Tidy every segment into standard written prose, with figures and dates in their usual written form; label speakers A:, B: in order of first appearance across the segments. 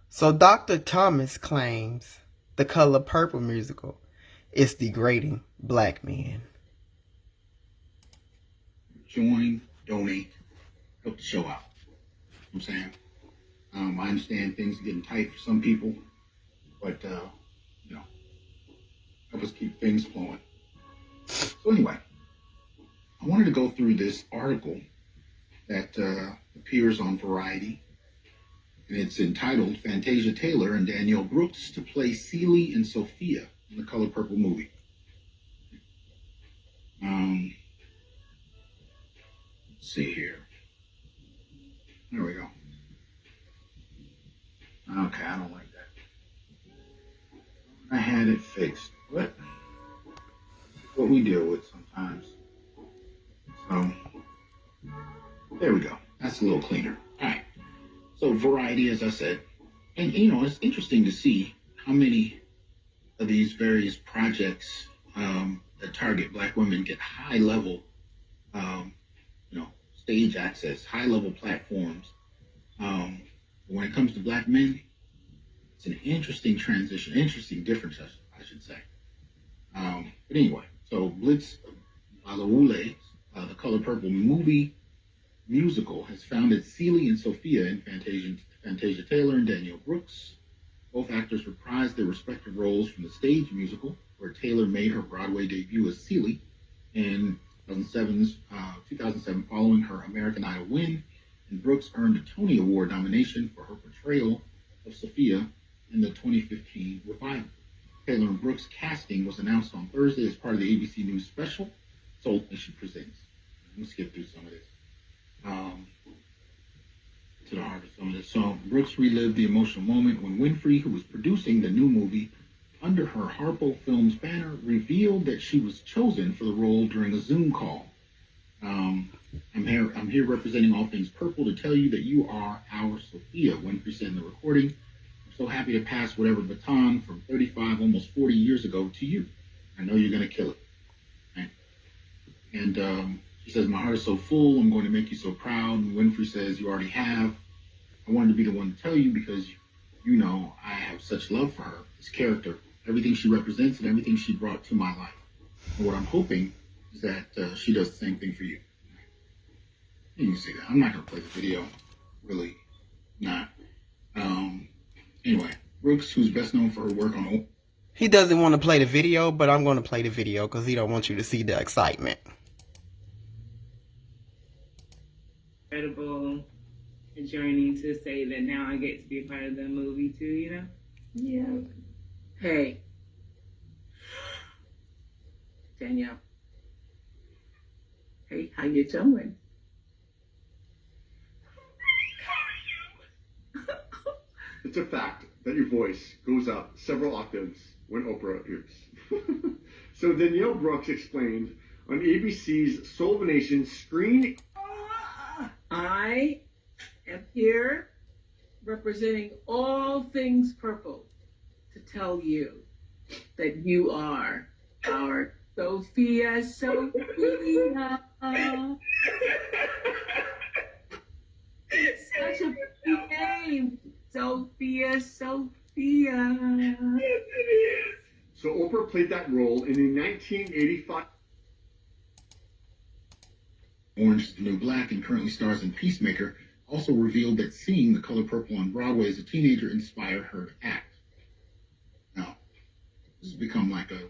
A: So Dr. Thomas claims the Color Purple musical is degrading black men.
B: Join, donate, help the show out. You know what I'm saying? I understand things are getting tight for some people, but you know, help us keep things flowing. So anyway, I wanted to go through this article that appears on Variety, and it's entitled "Fantasia Taylor and Danielle Brooks to play Celie and Sophia in the Color Purple movie." Let's see here. There we go. Okay, I don't like that. I had it fixed. What we deal with sometimes. So there we go. That's a little cleaner. All right. So Variety, as I said, and it's interesting to see how many of these various projects that target Black women get high level, stage access, high level platforms. When it comes to Black men, it's an interesting transition, interesting difference, I should say. But anyway, so Blitz Alawule, the Color Purple movie musical, has founded Celie and Sophia in Fantasia Taylor and Danielle Brooks. Both actors reprised their respective roles from the stage musical, where Taylor made her Broadway debut as Celie in 2007 following her American Idol win, and Brooks earned a Tony Award nomination for her portrayal of Sophia in the 2015 revival. Taylor and Brooks' casting was announced on Thursday as part of the ABC News special, Soul Nation Presents. I'm going to skip through some of this. To the heart of some of this. So Brooks relived the emotional moment when Winfrey, who was producing the new movie under her Harpo Films banner, revealed that she was chosen for the role during a Zoom call. I'm here representing All Things Purple to tell you that you are our Sophia, Winfrey said in the recording. I'm so happy to pass whatever baton from 35, almost 40 years ago to you. I know you're going to kill it. Right? And she says, my heart is so full, I'm going to make you so proud. And Winfrey says, you already have. I wanted to be the one to tell you because, I have such love for her, this character, everything she represents and everything she brought to my life. And what I'm hoping is that she does the same thing for you. You can see that. I'm not going to play the video. Really not. Anyway, Brooks, who's best known for her work on...
A: He doesn't want to play the video, but I'm going to play the video because he don't want you to see the excitement.
C: Incredible journey to say that now I get to be a part of the movie too, Yeah. Hey. Danielle. Hey, how you doing?
D: It's a fact that your voice goes up several octaves when Oprah appears. So Danielle Brooks explained on ABC's Soul of a Nation screen.
C: I am here representing All Things Purple to tell you that you are our Sophia. Such a pretty name. Sophia. Yes,
D: it is. So Oprah played that role in the 1985.
B: Orange is the New Black and currently stars in Peacemaker, also revealed that seeing The Color Purple on Broadway as a teenager inspired her to act. Now, this has become like a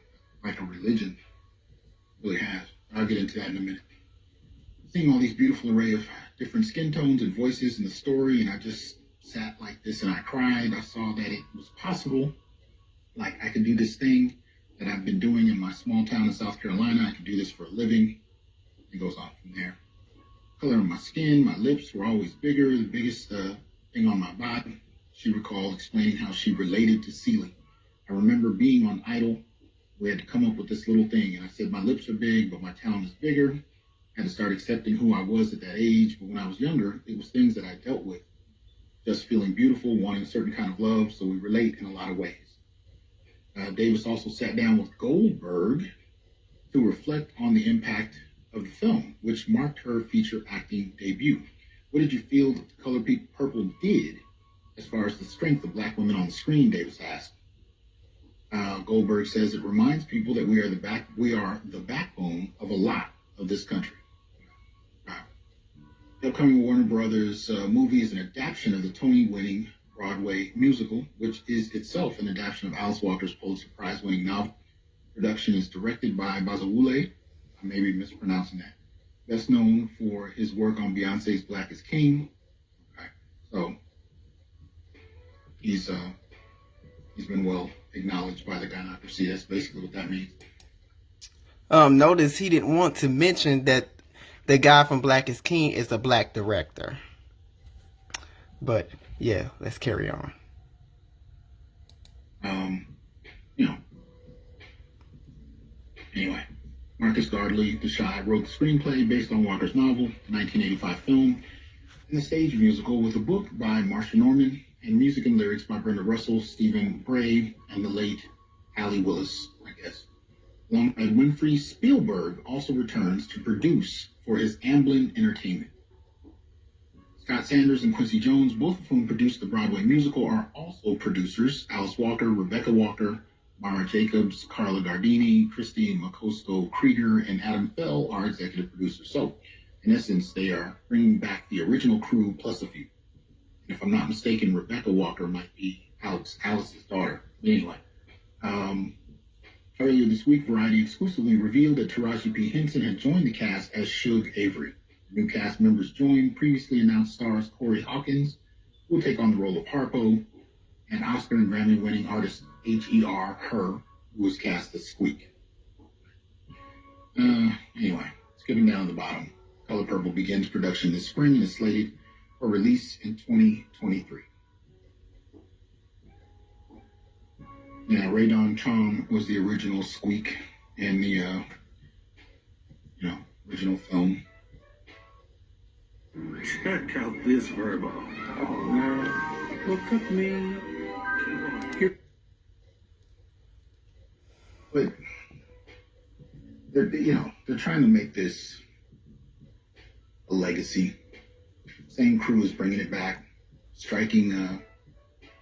B: religion. It really has. I'll get into that in a minute. Seeing all these beautiful array of different skin tones and voices in the story, and I just sat like this and I cried. I saw that it was possible. Like, I could do this thing that I've been doing in my small town in South Carolina. I could do this for a living. It goes on from there. Color of my skin, my lips were always bigger, the biggest thing on my body. She recalled explaining how she related to Celie. I remember being on Idol. We had to come up with this little thing, and I said, my lips are big, but my talent is bigger. I had to start accepting who I was at that age, but when I was younger, it was things that I dealt with. Just feeling beautiful, wanting a certain kind of love, so we relate in a lot of ways. Davis also sat down with Goldberg to reflect on the impact of the film, which marked her feature acting debut. What did you feel that The Color Purple did as far as the strength of black women on the screen, Davis asked. Goldberg says it reminds people that we are the backbone of a lot of this country. The upcoming Warner Brothers movie is an adaptation of the Tony-winning Broadway musical, which is itself an adaptation of Alice Walker's Pulitzer Prize-winning novel. Production is directed by Bazawule. I may be mispronouncing that. Best known for his work on Beyonce's Black is King. Okay. So he's been well acknowledged by the gynocracy. That's basically what that means.
A: Notice he didn't want to mention that the guy from Black is King is a black director. But yeah, let's carry on.
B: Anyway, Marcus Gardley Desai wrote the screenplay based on Walker's novel, 1985 film, and the stage musical with a book by Marsha Norman and music and lyrics by Brenda Russell, Stephen Bray, and the late Hallie Willis, I guess. Alongside Winfrey, Spielberg also returns to produce for his Amblin Entertainment. Scott Sanders and Quincy Jones, both of whom produced the Broadway musical, are also producers. Alice Walker, Rebecca Walker, Mara Jacobs, Carla Gardini, Christy Macosto Krieger, and Adam Fell are executive producers. So, in essence, they are bringing back the original crew plus a few. And if I'm not mistaken, Rebecca Walker might be Alice's daughter. But anyway, earlier this week, Variety exclusively revealed that Taraji P. Henson had joined the cast as Suge Avery. New cast members joined previously announced stars Corey Hawkins, who will take on the role of Harpo, and Oscar and Grammy-winning artist H.E.R. Her, who was cast as Squeak. Anyway, skipping down to the bottom. Color Purple begins production this spring and is slated for release in 2023. Now, Raydon Chong was the original Squeak in the, original film.
E: Check out this Verbo. Oh, look at me.
B: But they're trying to make this a legacy. Same crew is bringing it back,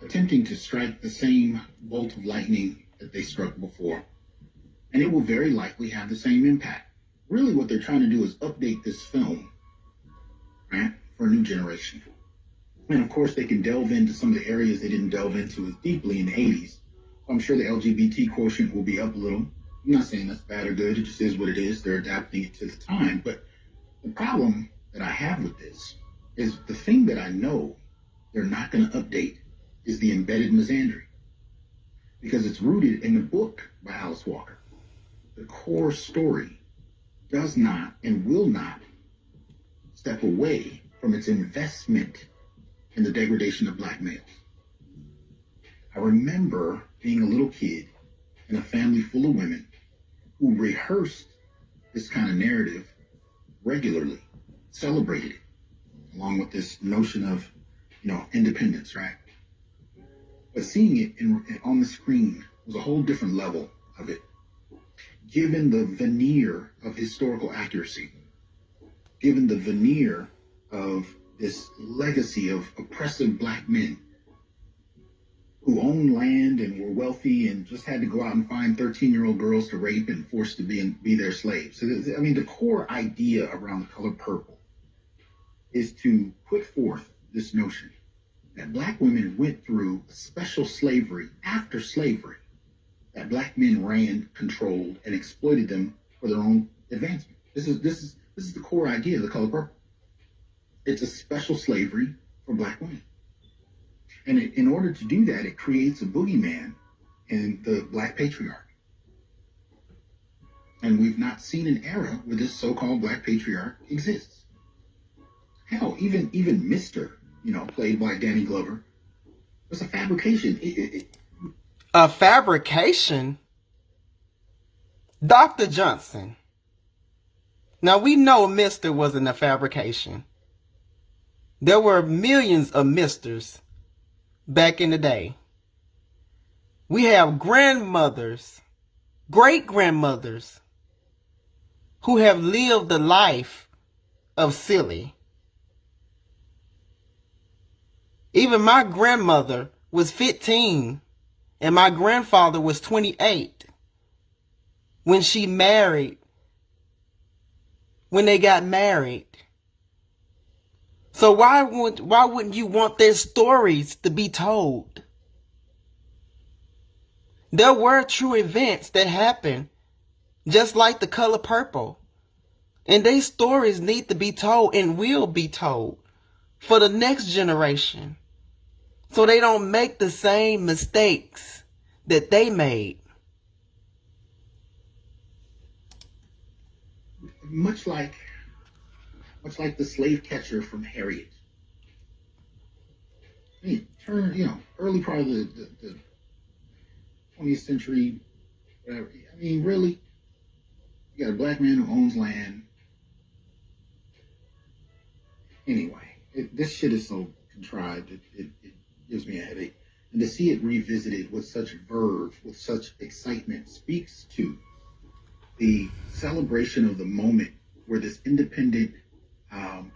B: attempting to strike the same bolt of lightning that they struck before. And it will very likely have the same impact. Really what they're trying to do is update this film, right, for a new generation. And of course they can delve into some of the areas they didn't delve into as deeply in the 80s. I'm sure the LGBT quotient will be up a little. I'm not saying that's bad or good, it just is what it is. They're adapting it to the time. But the problem that I have with this is the thing that I know they're not going to update is the embedded misandry. Because it's rooted in the book by Alice Walker. The core story does not and will not step away from its investment in the degradation of black males. I remember being a little kid in a family full of women who rehearsed this kind of narrative regularly, celebrated it, along with this notion of, independence, right? But seeing it on the screen was a whole different level of it. Given the veneer of historical accuracy, given the veneer of this legacy of oppressive black men who owned land and were wealthy and just had to go out and find 13-year-old girls to rape and forced to be their slaves. So, the core idea around The Color Purple is to put forth this notion that black women went through a special slavery after slavery, that black men ran, controlled, and exploited them for their own advancement. This is the core idea of The Color Purple. It's a special slavery for black women. And in order to do that, it creates a boogeyman in the black patriarch. And we've not seen an era where this so-called black patriarch exists. Hell, even Mr., played by Danny Glover, was a fabrication.
A: A fabrication? Dr. Johnson. Now we know Mr. wasn't a fabrication. There were millions of Misters back in the day. We have grandmothers, great-grandmothers, who have lived the life of silly. Even my grandmother was 15 and my grandfather was 28 when they got married. So why wouldn't you want their stories to be told? There were true events that happened, just like The Color Purple. And their stories need to be told and will be told for the next generation, so they don't make the same mistakes that they made.
B: Much like the slave catcher from Harriet. I mean, early part of the 20th century, whatever. I mean, really, you got a black man who owns land. Anyway, this shit is so contrived, it gives me a headache. And to see it revisited with such verve, with such excitement, speaks to the celebration of the moment where this independent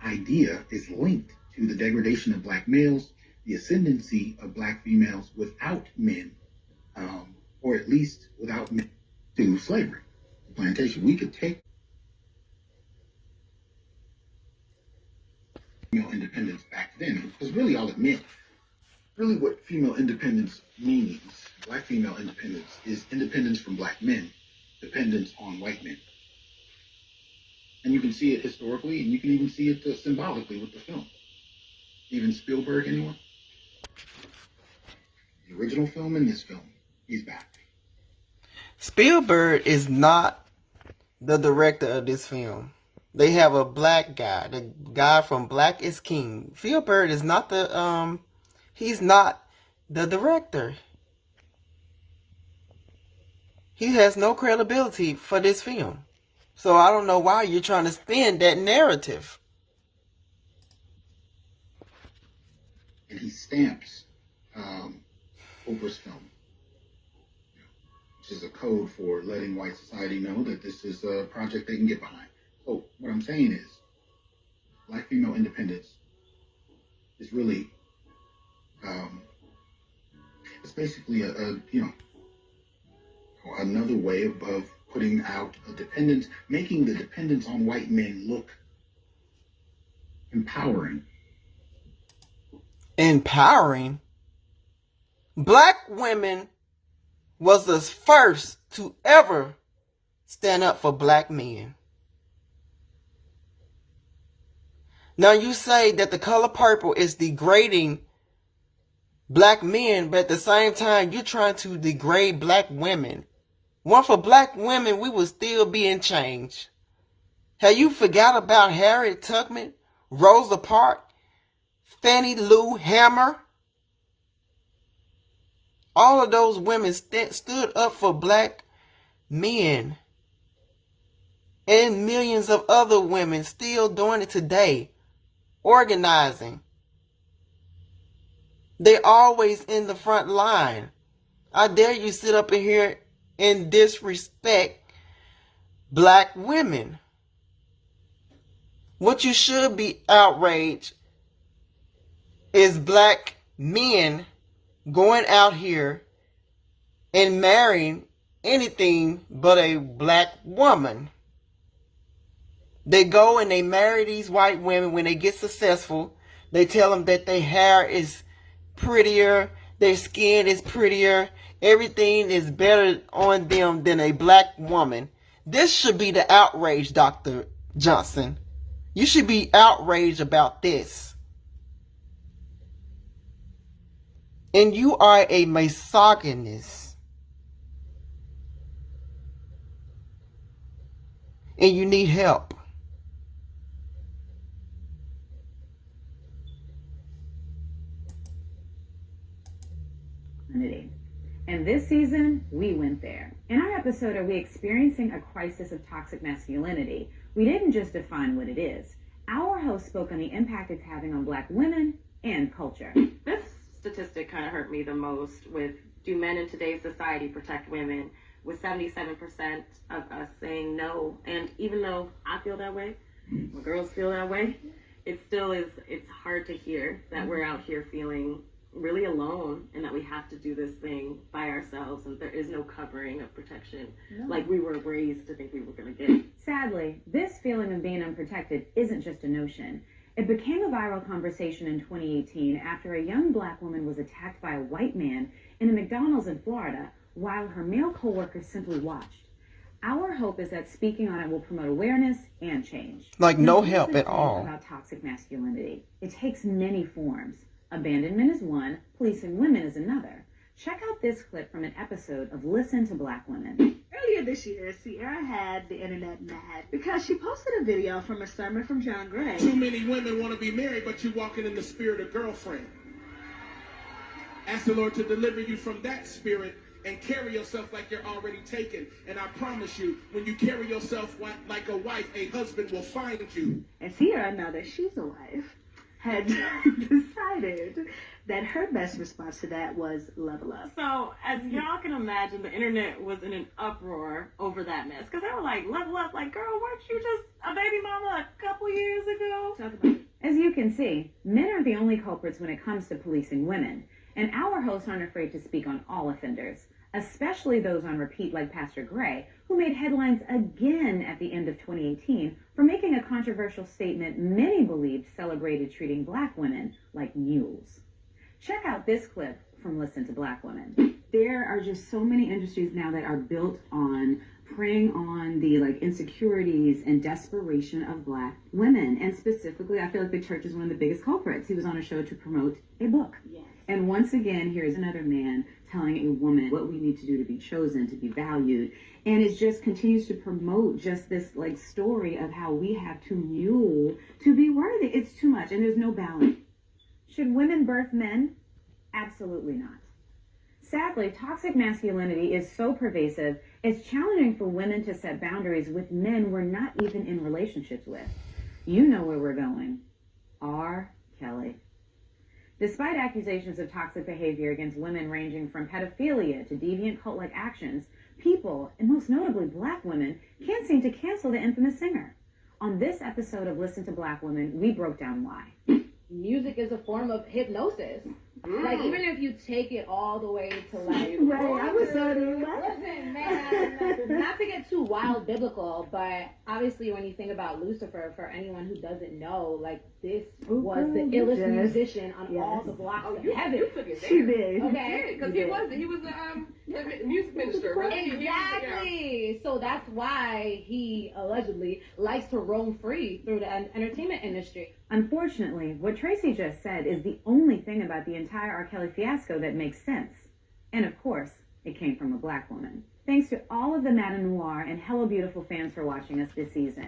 B: idea is linked to the degradation of black males, the ascendancy of black females without men, or at least without men, to slavery, plantation. We could take female independence back then, because really all it meant, really what female independence means, black female independence, is independence from black men, dependence on white men. And you can see it historically, and you can even see it symbolically with the film. Even Spielberg, anyone? The original film and this film, he's back.
A: Spielberg is not the director of this film. They have a black guy, the guy from Black is King. Spielberg is not he's not the director. He has no credibility for this film. So I don't know why you're trying to spin that narrative.
B: And he stamps Oprah's film, which is a code for letting white society know that this is a project they can get behind. So what I'm saying is, black female independence is really, it's basically another way of putting out a dependence, making the dependence on white men look empowering.
A: Empowering? Black women was the first to ever stand up for black men. Now you say that The Color Purple is degrading black men, but at the same time you're trying to degrade black women. One, for black women, we would still be in change. Have you forgot about Harriet Tubman, Rosa Parks, Fannie Lou Hamer? All of those women stood up for black men. And millions of other women still doing it today. Organizing. They're always in the front line. I dare you sit up in here and disrespect black women. What you should be outraged is black men going out here and marrying anything but a black woman. They go and they marry these white women. When they get successful, they tell them that their hair is prettier, their skin is prettier, everything is better on them than a black woman. This should be the outrage, Dr. Johnson. You should be outraged about this. And you are a misogynist. And you need help.
F: And this season, we went there. In our episode, Are We Experiencing a Crisis of Toxic Masculinity? We didn't just define what it is. Our host spoke on the impact it's having on black women and culture.
G: This statistic kind of hurt me the most with, do men in today's society protect women? With 77% of us saying no. And even though I feel that way, my girls feel that way, it still is, it's hard to hear that we're out here feeling really alone and that we have to do this thing by ourselves and there is no covering of protection like we were raised to think we were going to get.
F: Sadly, this feeling of being unprotected isn't just a notion. It became a viral conversation in 2018 after a young black woman was attacked by a white man in a McDonald's in Florida while her male coworkers simply watched. Our hope is that speaking on it will promote awareness and change.
A: Like no
F: Here's
A: help
F: the
A: at
F: thing
A: all.
F: About toxic masculinity. It takes many forms. Abandonment is one, policing women is another. Check out this clip from an episode of Listen to Black Women.
H: Earlier this year, Sierra had the internet mad because she posted a video from a sermon from John Gray.
E: Too many women want to be married, but you're walking in the spirit of girlfriend. Ask the Lord to deliver you from that spirit and carry yourself like you're already taken. And I promise you, when you carry yourself like a wife, a husband will find you.
H: And Sierra, now that she's a wife, had decided that her best response to that was level up.
G: So, as y'all can imagine, the internet was in an uproar over that mess. Because they were like, level up, like, girl, weren't you just a baby mama a couple years ago?
H: Talk about it.
F: As you can see, men aren't the only culprits when it comes to policing women. And our hosts aren't afraid to speak on all offenders, especially those on repeat like Pastor Gray, who made headlines again at the end of 2018 for making a controversial statement many believed celebrated treating black women like mules. Check out this clip from Listen to Black Women. There are just so many industries now that are built on preying on the insecurities and desperation of black women. And specifically, I feel like the church is one of the biggest culprits. He was on a show to promote a book.
H: Yes.
F: And once again, here's another man telling a woman what we need to do to be chosen, to be valued. And it just continues to promote just this story of how we have to mule to be worthy. It's too much and there's no balance. Should women birth men? Absolutely not. Sadly, toxic masculinity is so pervasive, it's challenging for women to set boundaries with men we're not even in relationships with. You know where we're going. R. Kelly. Despite accusations of toxic behavior against women ranging from pedophilia to deviant cult-like actions, people, and most notably black women, can't seem to cancel the infamous singer. On this episode of Listen to Black Women, we broke down why.
I: Music is a form of hypnosis. Like, even if you take it all the way to
H: Right, I was saying
I: listen, man, not to get too wild biblical, but obviously when you think about Lucifer, for anyone who doesn't know, this was the illest musician on all the blocks of heaven.
J: You took it there.
H: She did.
I: Okay?
J: Because he was the music minister, right?
I: Exactly. So that's why he allegedly likes to roam free through the entertainment industry.
F: Unfortunately, what Tracy just said is the only thing about the entire R. Kelly fiasco that makes sense. And of course, it came from a black woman. Thanks to all of the Madame Noir and Hello Beautiful fans for watching us this season.